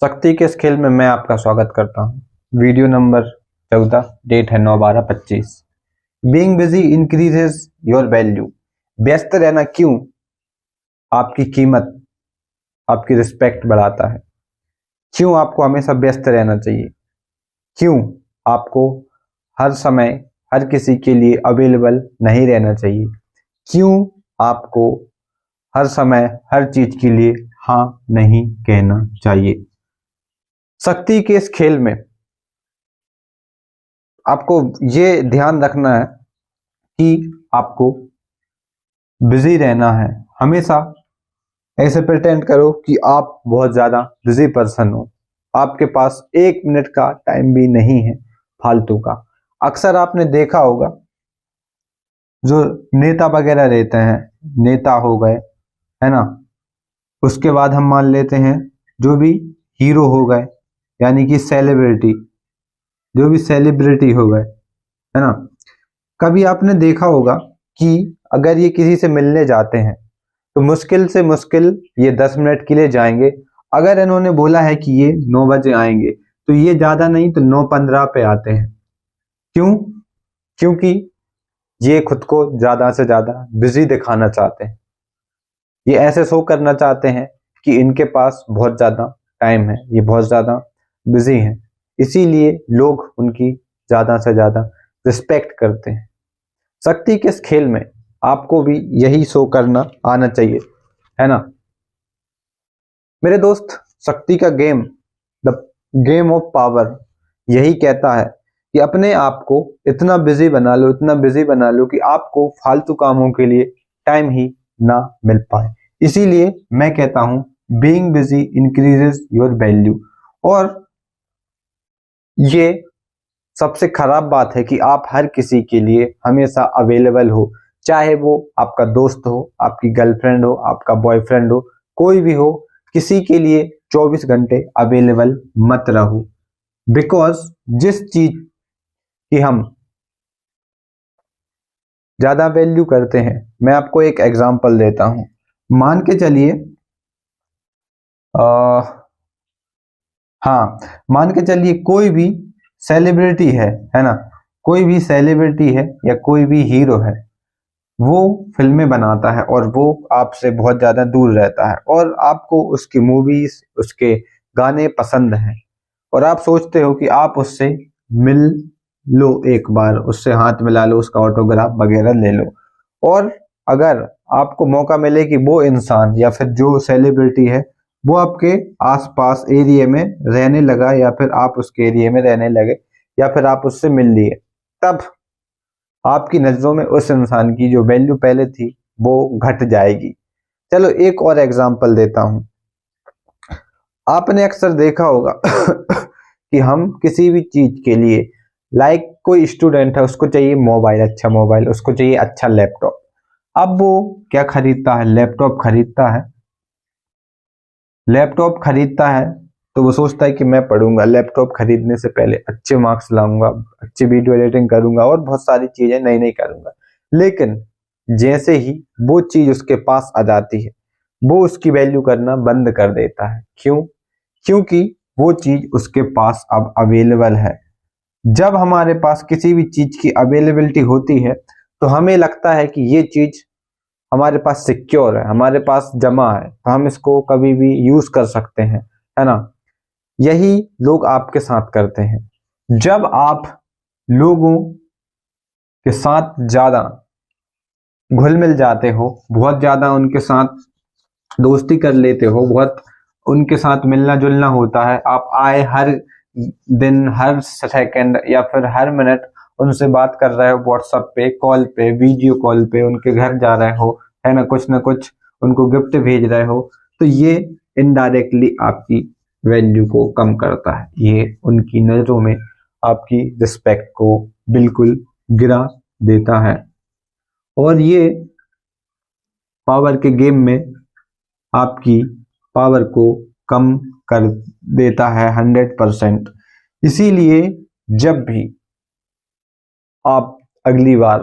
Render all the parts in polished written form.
शक्ति के इस खेल में मैं आपका स्वागत करता हूं। वीडियो नंबर 14, डेट है 9/12/25। Being busy increases your value. व्यस्त रहना क्यों आपकी कीमत, आपकी रिस्पेक्ट बढ़ाता है। क्यों आपको हमेशा व्यस्त रहना चाहिए, क्यों आपको हर समय हर किसी के लिए अवेलेबल नहीं रहना चाहिए, क्यों आपको हर समय हर चीज के लिए हाँ नहीं कहना चाहिए। शक्ति के इस खेल में आपको ये ध्यान रखना है कि आपको बिजी रहना है। हमेशा ऐसे प्रिटेंड करो कि आप बहुत ज़्यादा बिजी पर्सन हो, आपके पास 1 मिनट का टाइम भी नहीं है फालतू का। अक्सर आपने देखा होगा जो नेता वगैरह रहते हैं, नेता हो गए, है ना, उसके बाद हम मान लेते हैं जो भी हीरो हो गए, यानी कि सेलिब्रिटी, जो भी सेलिब्रिटी हो गए, है ना। कभी आपने देखा होगा कि अगर ये किसी से मिलने जाते हैं तो मुश्किल से मुश्किल ये 10 मिनट के लिए जाएंगे। अगर इन्होंने बोला है कि ये 9 बजे आएंगे तो ये ज़्यादा नहीं तो 9:15 पे आते हैं। क्यों? क्योंकि ये खुद को ज़्यादा से ज़्यादा बिजी दिखाना चाहते हैं। ये ऐसे शो करना चाहते हैं कि इनके पास बहुत ज़्यादा टाइम है, ये बहुत ज़्यादा बिजी हैं, इसीलिए लोग उनकी ज़्यादा से ज़्यादा रिस्पेक्ट करते हैं। शक्ति के इस खेल में आपको भी यही शो करना आना चाहिए, है ना मेरे दोस्त। शक्ति का game, the game of power, यही कहता है कि अपने आप को इतना बिजी बना लो, इतना बिजी बना लो कि आपको फालतू कामों के लिए टाइम ही ना मिल पाए। इसीलिए मैं कहता हूं being busy increases your value. और ये सबसे खराब बात है कि आप हर किसी के लिए हमेशा अवेलेबल हो, चाहे वो आपका दोस्त हो, आपकी गर्लफ्रेंड हो, आपका बॉयफ्रेंड हो, कोई भी हो, किसी के लिए 24 घंटे अवेलेबल मत रहो। बिकॉज जिस चीज की हम ज्यादा वैल्यू करते हैं, मैं आपको एक एग्जांपल देता हूं। मान के चलिए हाँ, मान के चलिए कोई भी सेलिब्रिटी है ना, कोई भी सेलिब्रिटी है या कोई भी हीरो है, वो फिल्में बनाता है और वो आपसे बहुत ज़्यादा दूर रहता है और आपको उसकी मूवीज, उसके गाने पसंद हैं और आप सोचते हो कि आप उससे मिल लो, एक बार उससे हाथ मिला लो, उसका ऑटोग्राफ वगैरह ले लो। और अगर आपको मौका मिले कि वो इंसान या फिर जो सेलिब्रिटी है वो आपके आसपास एरिया में रहने लगा या फिर आप उसके एरिया में रहने लगे या फिर आप उससे मिल लिए, तब आपकी नज़रों में उस इंसान की जो वैल्यू पहले थी वो घट जाएगी। चलो एक और एग्जांपल देता हूं। आपने अक्सर देखा होगा कि हम किसी भी चीज के लिए, लाइक कोई स्टूडेंट है, उसको चाहिए मोबाइल, अच्छा मोबाइल, उसको चाहिए अच्छा लैपटॉप। अब वो क्या खरीदता है? लैपटॉप खरीदता है। लैपटॉप खरीदता है तो वो सोचता है कि मैं पढ़ूंगा, लैपटॉप खरीदने से पहले अच्छे मार्क्स लाऊंगा, अच्छी वीडियो एडिटिंग करूंगा और बहुत सारी चीजें नई नई करूंगा। लेकिन जैसे ही वो चीज उसके पास आ जाती है वो उसकी वैल्यू करना बंद कर देता है। क्यों? क्योंकि वो चीज उसके पास अब अवेलेबल है। जब हमारे पास किसी भी चीज की अवेलेबिलिटी होती है तो हमें लगता है कि ये चीज हमारे पास सिक्योर है, हमारे पास जमा है, तो हम इसको कभी भी यूज कर सकते हैं, है ना। यही लोग आपके साथ करते हैं। जब आप लोगों के साथ ज्यादा घुल मिल जाते हो, बहुत ज्यादा उनके साथ दोस्ती कर लेते हो, बहुत उनके साथ मिलना जुलना होता है, आप आए हर दिन, हर सेकंड या फिर हर मिनट उनसे बात कर रहे हो, व्हाट्सएप पे, कॉल पे, वीडियो कॉल पे, उनके घर जा रहे हो, है ना कुछ उनको गिफ्ट भेज रहे हो, तो ये इनडायरेक्टली आपकी वैल्यू को कम करता है। ये उनकी नजरों में आपकी रिस्पेक्ट को बिल्कुल गिरा देता है और ये पावर के गेम में आपकी पावर को कम कर देता है 100%। इसीलिए जब भी आप अगली बार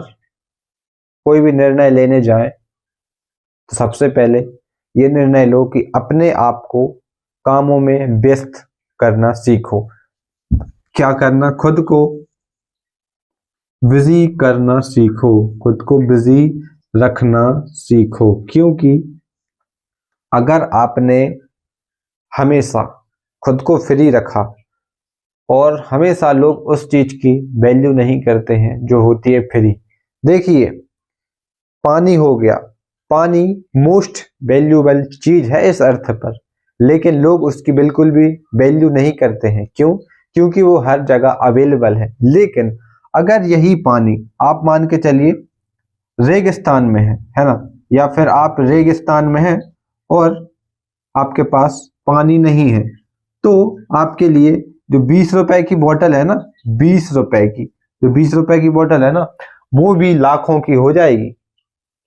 कोई भी निर्णय लेने जाएं तो सबसे पहले ये निर्णय लो कि अपने आप को कामों में व्यस्त करना सीखो। क्या करना? खुद को बिजी करना सीखो, खुद को बिजी रखना सीखो। क्योंकि अगर आपने हमेशा खुद को फ्री रखा, और हमेशा लोग उस चीज की वैल्यू नहीं करते हैं जो होती है फ्री। देखिए, पानी हो गया, पानी मोस्ट वैल्यूएबल चीज है इस अर्थ पर, लेकिन लोग उसकी बिल्कुल भी वैल्यू नहीं करते हैं। क्यों? क्योंकि वो हर जगह अवेलेबल है। लेकिन अगर यही पानी आप मान के चलिए रेगिस्तान में है ना, या फिर आप रेगिस्तान में हैं और आपके पास पानी नहीं है, तो आपके लिए जो 20 रुपए की बोतल है ना, 20 रुपए की जो 20 रुपए की बोतल है ना, वो भी लाखों की हो जाएगी।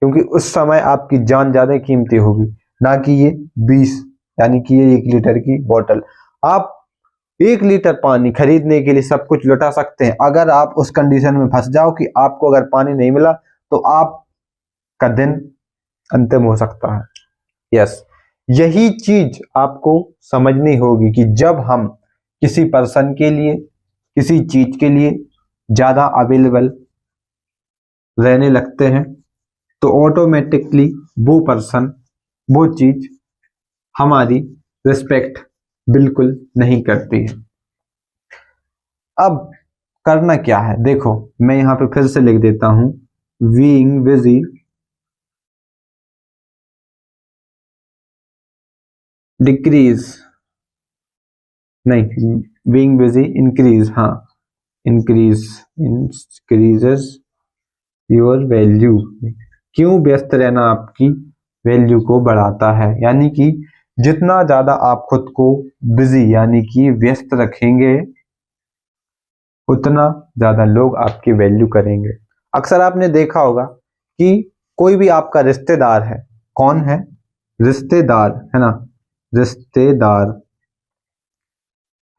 क्योंकि उस समय आपकी जान ज्यादा कीमती होगी, ना कि ये 20, यानी कि ये 1 लीटर की बोतल। आप 1 लीटर पानी खरीदने के लिए सब कुछ लुटा सकते हैं। अगर आप उस कंडीशन में फंस जाओ कि आपको अगर पानी नहीं मिला तो आपका दिन अंतिम हो सकता है। यस, यही चीज आपको समझनी होगी कि जब हम किसी पर्सन के लिए, किसी चीज के लिए ज्यादा अवेलेबल रहने लगते हैं, तो ऑटोमेटिकली वो पर्सन, वो चीज हमारी रिस्पेक्ट बिल्कुल नहीं करती है। अब करना क्या है? देखो, मैं यहां पे फिर से लिख देता हूं, बीइंग बिजी डिक्रीज, नहीं, बीइंग बिजी इंक्रीज, हाँ, इंक्रीजेस योर वैल्यू। क्यों? व्यस्त रहना आपकी वैल्यू को बढ़ाता है। यानी कि जितना ज्यादा आप खुद को बिजी यानी कि व्यस्त रखेंगे, उतना ज्यादा लोग आपकी वैल्यू करेंगे। अक्सर आपने देखा होगा कि कोई भी आपका रिश्तेदार है, कौन है? रिश्तेदार, है ना, रिश्तेदार,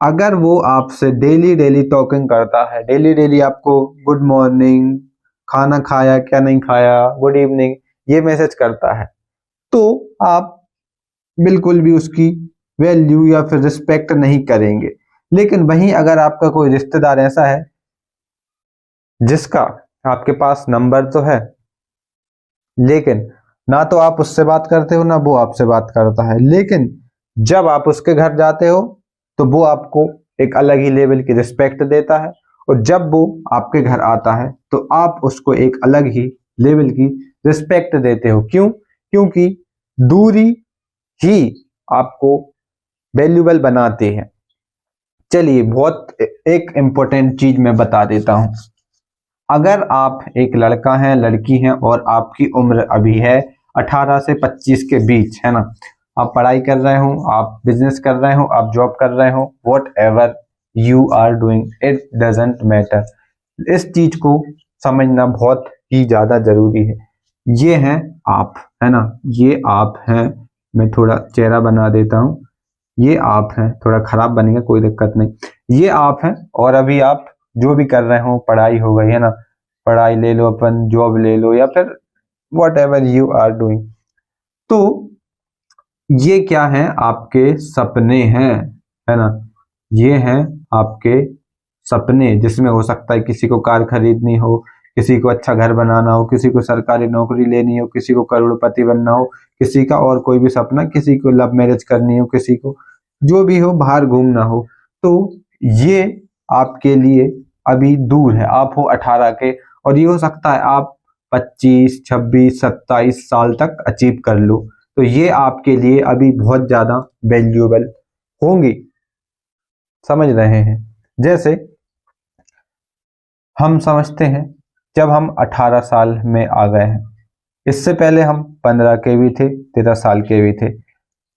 अगर वो आपसे डेली डेली टॉकिंग करता है, डेली डेली आपको गुड मॉर्निंग, खाना खाया क्या नहीं खाया, गुड इवनिंग, ये मैसेज करता है, तो आप बिल्कुल भी उसकी वैल्यू या फिर रिस्पेक्ट नहीं करेंगे। लेकिन वहीं अगर आपका कोई रिश्तेदार ऐसा है जिसका आपके पास नंबर तो है, लेकिन ना तो आप उससे बात करते हो, ना वो आपसे बात करता है, लेकिन जब आप उसके घर जाते हो तो वो आपको एक अलग ही लेवल की रिस्पेक्ट देता है, और जब वो आपके घर आता है तो आप उसको एक अलग ही लेवल की रिस्पेक्ट देते हो। क्यों? क्योंकि दूरी ही आपको वैल्यूएबल बनाती है। चलिए, बहुत एक इंपॉर्टेंट चीज मैं बता देता हूं। अगर आप एक लड़का हैं, लड़की हैं, और आपकी उम्र अभी है 18 से 25 के बीच, है ना, आप पढ़ाई कर रहे हो, आप बिजनेस कर रहे हो, आप जॉब कर रहे हो, whatever you are doing, it doesn't matter. इस चीज को समझना बहुत ही ज्यादा जरूरी है। ये हैं आप, है ना, ये आप हैं। मैं थोड़ा चेहरा बना देता हूँ। ये आप हैं, थोड़ा खराब बनेगा, कोई दिक्कत नहीं। ये आप हैं, और अभी आप जो भी कर रहे हो, पढ़ाई हो गई, है ना, पढ़ाई ले लो, अपन जॉब ले लो, या फिर whatever you are doing, तो ये क्या है? आपके सपने हैं, है ना, ये हैं आपके सपने, जिसमें हो सकता है किसी को कार खरीदनी हो, किसी को अच्छा घर बनाना हो, किसी को सरकारी नौकरी लेनी हो, किसी को करोड़पति बनना हो, किसी का और कोई भी सपना, किसी को लव मैरिज करनी हो, किसी को जो भी हो, बाहर घूमना हो। तो ये आपके लिए अभी दूर है। आप हो 18 के, और ये हो सकता है आप 25, 26, 27 साल तक अचीव कर लो। तो ये आपके लिए अभी बहुत ज्यादा वैल्यूएबल होंगी। समझ रहे हैं? जैसे हम समझते हैं जब हम 18 साल में आ गए हैं, इससे पहले हम 15 के भी थे, 13 साल के भी थे।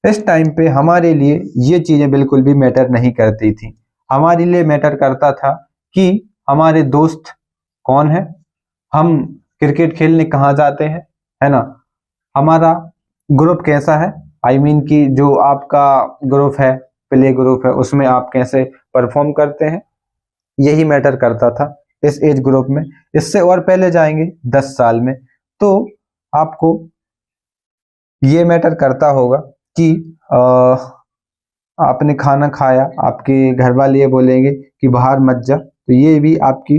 इस टाइम पे हमारे लिए ये चीजें बिल्कुल भी मैटर नहीं करती थी। हमारे लिए मैटर करता था कि हमारे दोस्त कौन है, हम क्रिकेट खेलने कहाँ जाते हैं, है ना, हमारा ग्रुप कैसा है, आई मीन कि जो आपका ग्रुप है, प्ले ग्रुप है, उसमें आप कैसे परफॉर्म करते हैं, यही मैटर करता था इस एज ग्रुप में। इससे और पहले जाएंगे 10 साल में, तो आपको ये मैटर करता होगा कि आपने खाना खाया, आपके घर वाले ये बोलेंगे कि बाहर मत जा, तो ये भी आपकी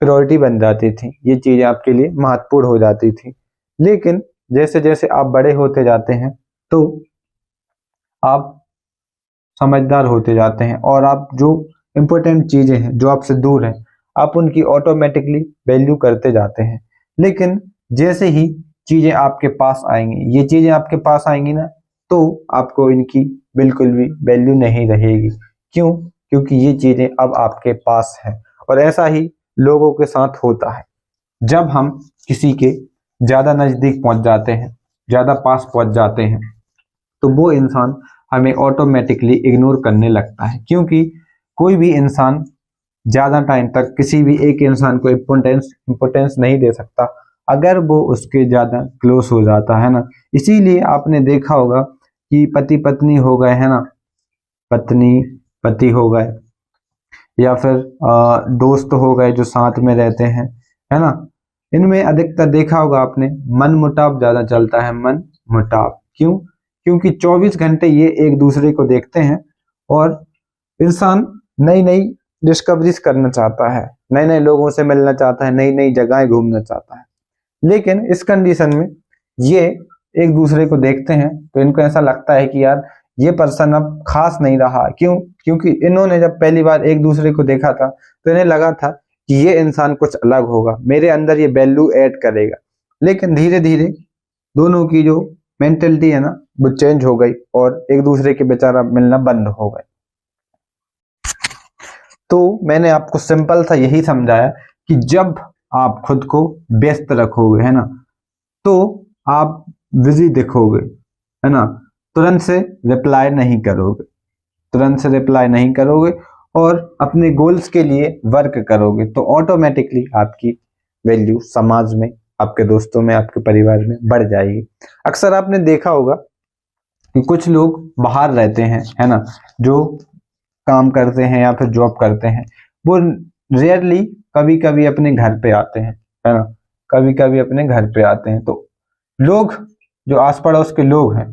प्रायोरिटी बन जाती थी, ये चीज़ें आपके लिए महत्वपूर्ण हो जाती थी। लेकिन जैसे जैसे आप बड़े होते जाते हैं तो आप समझदार होते जाते हैं और आप जो इम्पोर्टेंट चीज़ें हैं जो आपसे दूर हैं, आप उनकी ऑटोमेटिकली वैल्यू करते जाते हैं। लेकिन जैसे ही चीज़ें आपके पास आएंगी, ये चीज़ें आपके पास आएंगी ना, तो आपको इनकी बिल्कुल भी वैल्यू नहीं रहेगी। क्यों? क्योंकि ये चीज़ें अब आपके पास हैं। और ऐसा ही लोगों के साथ होता है। जब हम किसी के ज़्यादा नज़दीक पहुंच जाते हैं, ज़्यादा पास पहुंच जाते हैं, तो वो इंसान हमें ऑटोमेटिकली इग्नोर करने लगता है। क्योंकि कोई भी इंसान ज़्यादा टाइम तक किसी भी एक इंसान को इम्पोर्टेंस नहीं दे सकता अगर वो उसके ज़्यादा क्लोज हो जाता है ना। इसीलिए आपने देखा होगा कि पति पत्नी हो गए है ना, पत्नी पति हो गए, या फिर दोस्त हो गए जो साथ में रहते हैं, है ना, इनमें अधिकतर देखा होगा आपने मन मुटाव ज़्यादा चलता है। मन मुटाव क्यों? क्योंकि 24 घंटे ये एक दूसरे को देखते हैं और इंसान नई नई डिस्कवरीज करना चाहता है, नए नए लोगों से मिलना चाहता है, नई नई जगहें घूमना चाहता है। लेकिन इस कंडीशन में ये एक दूसरे को देखते हैं तो इनको ऐसा लगता है कि यार ये पर्सन अब खास नहीं रहा। क्यों? क्योंकि इन्होंने जब पहली बार एक दूसरे को देखा था तो इन्हें लगा था कि ये इंसान कुछ अलग होगा, मेरे अंदर ये वैल्यू ऐड करेगा। लेकिन धीरे धीरे दोनों की जो मेंटेलिटी है ना वो चेंज हो गई और एक दूसरे के बेचारा मिलना बंद हो गए। तो मैंने आपको सिंपल सा यही समझाया कि जब आप खुद को व्यस्त रखोगे, है ना, तो आप बिजी दिखोगे, है ना, तुरंत से रिप्लाई नहीं करोगे, तुरंत से रिप्लाई नहीं करोगे और अपने गोल्स के लिए वर्क करोगे, तो ऑटोमेटिकली आपकी वैल्यू समाज में, आपके दोस्तों में, आपके परिवार में बढ़ जाएगी। अक्सर आपने देखा होगा कि कुछ लोग बाहर रहते हैं, है ना, जो काम करते हैं या फिर जॉब करते हैं, वो रेयरली कभी कभी अपने घर पे आते हैं, है ना, कभी कभी अपने घर पे आते हैं। तो लोग जो आस पड़ोस के लोग हैं,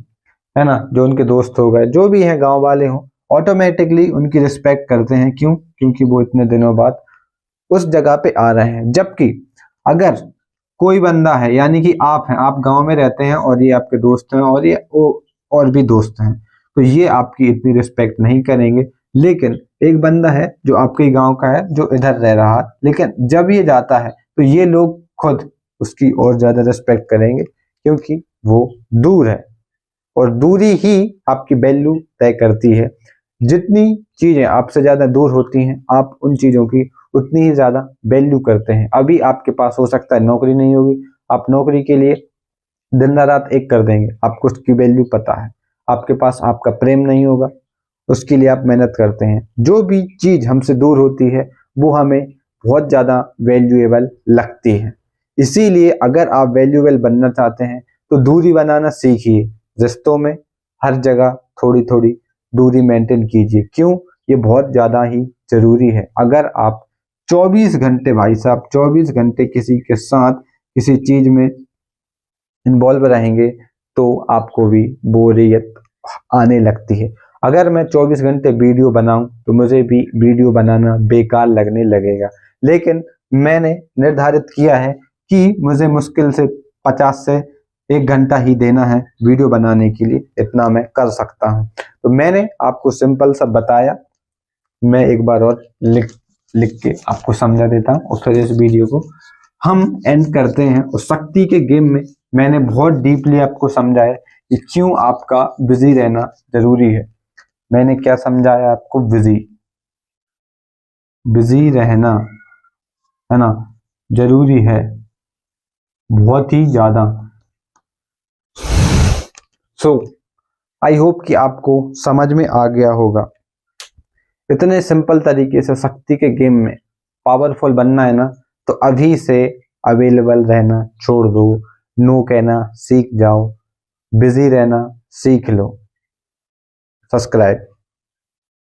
है ना, जो उनके दोस्त हो गए, जो भी हैं, गांव वाले हों, ऑटोमेटिकली उनकी रिस्पेक्ट करते हैं। क्यों? क्योंकि वो इतने दिनों बाद उस जगह पे आ रहे हैं। जबकि अगर कोई बंदा है, यानी कि आप हैं, आप गांव में रहते हैं और ये आपके दोस्त हैं और ये और भी दोस्त हैं, तो ये आपकी इतनी रिस्पेक्ट नहीं करेंगे। लेकिन एक बंदा है जो आपके गांव का है, जो इधर रह रहा है, लेकिन जब ये जाता है तो ये लोग खुद उसकी और ज्यादा रिस्पेक्ट करेंगे क्योंकि वो दूर है। और दूरी ही आपकी वैल्यू तय करती है। जितनी चीजें आपसे ज्यादा दूर होती हैं, आप उन चीजों की उतनी ही ज्यादा वैल्यू करते हैं। अभी आपके पास हो सकता है नौकरी नहीं होगी, आप नौकरी के लिए दिन रात एक कर देंगे, आपको उसकी वैल्यू पता है। आपके पास आपका प्रेम नहीं होगा, उसके लिए आप मेहनत करते हैं। जो भी चीज हमसे दूर होती है वो हमें बहुत ज्यादा वैल्यूएबल लगती है। इसीलिए अगर आप वैल्यूएबल बनना चाहते हैं तो दूरी बनाना सीखिए। रिश्तों में हर जगह थोड़ी थोड़ी दूरी मेंटेन कीजिए। क्यों? ये बहुत ज्यादा ही जरूरी है। अगर आप 24 घंटे, भाई साहब 24 घंटे किसी के साथ किसी चीज में इन्वॉल्व रहेंगे तो आपको भी बोरियत आने लगती है। अगर मैं 24 घंटे वीडियो बनाऊं तो मुझे भी वीडियो बनाना बेकार लगने लगेगा। लेकिन मैंने निर्धारित किया है कि मुझे मुश्किल से 50 से 1 घंटा ही देना है वीडियो बनाने के लिए, इतना मैं कर सकता हूं। तो मैंने आपको सिंपल सा बताया। मैं एक बार और लिख के आपको समझा देता हूँ और फिर इस वीडियो को हम एंड करते हैं। उस शक्ति के गेम में मैंने बहुत डीपली आपको समझाया कि क्यों आपका बिजी रहना जरूरी है। मैंने क्या समझाया आपको? बिजी रहना, है ना, जरूरी है, बहुत ही ज्यादा। सो आई होप कि आपको समझ में आ गया होगा। इतने सिंपल तरीके से शक्ति के गेम में पावरफुल बनना है ना, तो अभी से अवेलेबल रहना छोड़ दो, नो कहना सीख जाओ, बिजी रहना सीख लो। सब्सक्राइब।